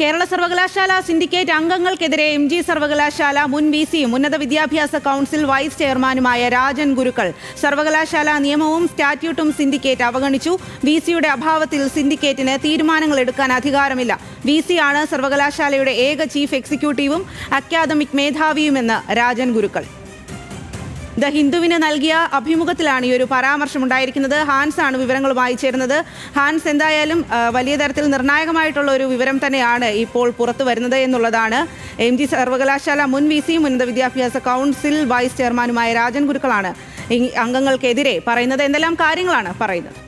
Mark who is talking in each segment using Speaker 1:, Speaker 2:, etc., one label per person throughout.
Speaker 1: കേരള സർവകലാശാല syndicate അംഗങ്ങൾക്കെതിരെ MG. സർവകലാശാല മുൻ വിസിയും ഉന്നത വിദ്യാഭ്യാസ കൗൺസിൽ വൈസ് ചെയർമാനുമായ രാജൻ ഗുരുക്കൾ സർവകലാശാല നിയമവും സ്റ്റാറ്റ്യൂട്ടും സിൻഡിക്കേറ്റ് അവഗണിച്ചു. വിസിയുടെ അഭാവത്തിൽ സിൻഡിക്കേറ്റിന് തീരുമാനങ്ങൾ എടുക്കാൻ അധികാരമില്ല. വിസിയാണ് സർവകലാശാലയുടെ ഏക ചീഫ് എക്സിക്യൂട്ടീവും അക്കാദമിക് മേധാവിയുമെന്ന് രാജൻ ഗുരുക്കൾ ദ ഹിന്ദുവിന് നൽകിയ അഭിമുഖത്തിലാണ് ഈ ഒരു പരാമർശമുണ്ടായിരിക്കുന്നത്. ഹാൻസ് ആണ് വിവരങ്ങളുമായി ചേരുന്നത്. ഹാൻസ്, എന്തായാലും വലിയ തരത്തിൽ നിർണായകമായിട്ടുള്ള ഒരു വിവരം തന്നെയാണ് ഇപ്പോൾ പുറത്തു വരുന്നത് എന്നുള്ളതാണ്. എം.ജി. സർവകലാശാല മുൻ വിസിയും ഉന്നത വിദ്യാഭ്യാസ കൗൺസിൽ വൈസ് ചെയർമാനുമായ രാജൻ ഗുരുക്കളാണ് അംഗങ്ങൾക്കെതിരെ പറയുന്നത്. എന്തെല്ലാം കാര്യങ്ങളാണ് പറയുന്നത്?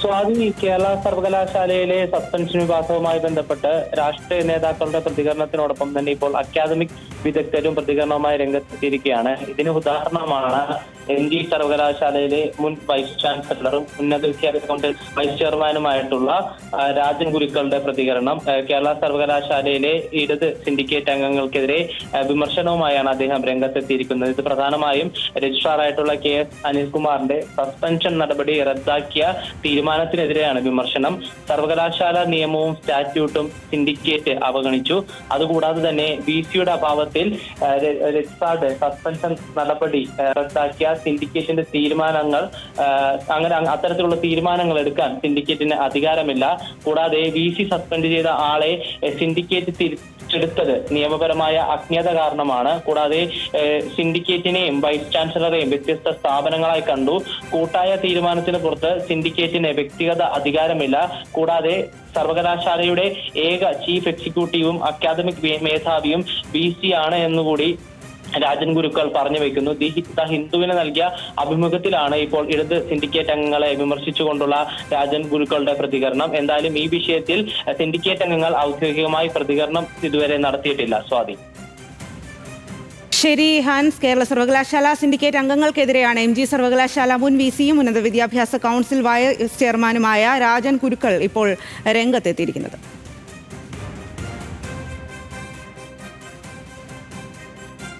Speaker 2: സ്വാതി, കേരള സർവകലാശാലയിലെ സസ്പെൻഷൻ വിവാദവുമായി ബന്ധപ്പെട്ട് രാഷ്ട്രീയ നേതാക്കളുടെ പ്രതികരണത്തിനോടൊപ്പം തന്നെ ഇപ്പോൾ അക്കാദമിക് വിദഗ്ധരും പ്രതികരണവുമായി രംഗത്തെത്തിയിരിക്കുകയാണ്. ഇതിന് ഉദാഹരണമാണ് എം.ജി. സർവകലാശാലയിലെ മുൻ വൈസ് ചാൻസലറും ഉന്നത വിദ്യാഭ്യാസ കൗൺസിൽ വൈസ് ചെയർമാനുമായിട്ടുള്ള രാജൻ ഗുരുക്കളുടെ പ്രതികരണം. കേരള സർവകലാശാലയിലെ ഇടത് സിൻഡിക്കേറ്റ് അംഗങ്ങൾക്കെതിരെ വിമർശനവുമായാണ് അദ്ദേഹം രംഗത്തെത്തിയിരിക്കുന്നത്. ഇത് പ്രധാനമായും രജിസ്ട്രാറായിട്ടുള്ള KS അനിൽകുമാറിന്റെ സസ്പെൻഷൻ നടപടി റദ്ദാക്കിയ തീരുമാനത്തിനെതിരെയാണ് വിമർശനം. സർവകലാശാല നിയമവും സ്റ്റാറ്റ്യൂട്ടും സിൻഡിക്കേറ്റ് അവഗണിച്ചു. അതുകൂടാതെ തന്നെ വിസിയുടെ അഭാവത്തിൽ രജിസ്ട്രാർഡ് സസ്പെൻഷൻ നടപടി റദ്ദാക്കിയ സിൻഡിക്കേറ്റിന്റെ തീരുമാനങ്ങൾ അത്തരത്തിലുള്ള തീരുമാനങ്ങൾ എടുക്കാൻ സിൻഡിക്കേറ്റിന് അധികാരമില്ല. കൂടാതെ വിസി സസ്പെൻഡ് ചെയ്ത ആളെ സിൻഡിക്കേറ്റ് തിരിച്ചെടുത്തത് നിയമപരമായ അജ്ഞത കാരണമാണ്. കൂടാതെ സിൻഡിക്കേറ്റിനെയും വൈസ് ചാൻസലറെയും വ്യത്യസ്ത സ്ഥാപനങ്ങളായി കണ്ടു. കൂട്ടായ തീരുമാനത്തിന് പുറത്ത് സിൻഡിക്കേറ്റിന് വ്യക്തിഗത അധികാരമില്ല. കൂടാതെ സർവകലാശാലയുടെ ഏക ചീഫ് എക്സിക്യൂട്ടീവും അക്കാദമിക് മേധാവിയും വിസി ആണ് എന്നുകൂടി രാജൻ ഗുരുക്കൾ പറഞ്ഞു വെക്കുന്നു. ദ ഹിന്ദുവിന് നൽകിയ അഭിമുഖത്തിലാണ് ഇപ്പോൾ ഇടത് സിൻഡിക്കേറ്റ് അംഗങ്ങളെ വിമർശിച്ചുകൊണ്ടുള്ള രാജൻ ഗുരുക്കളുടെ പ്രതികരണം. എന്തായാലും ഈ വിഷയത്തിൽ സിൻഡിക്കേറ്റ് അംഗങ്ങൾ ഔദ്യോഗികമായി പ്രതികരണം ഇതുവരെ നടത്തിയിട്ടില്ല. സ്വാതി.
Speaker 1: ശരി ഹാൻസ്, കേരള സർവകലാശാല സിൻഡിക്കേറ്റ് അംഗങ്ങൾക്കെതിരെയാണ് എം.ജി. സർവകലാശാല മുൻ വിസിയും ഉന്നത വിദ്യാഭ്യാസ കൗൺസിൽ വൈസ് ചെയർമാനുമായ രാജൻ ഗുരുക്കൾ ഇപ്പോൾ രംഗത്തെത്തിയിരിക്കുന്നത്.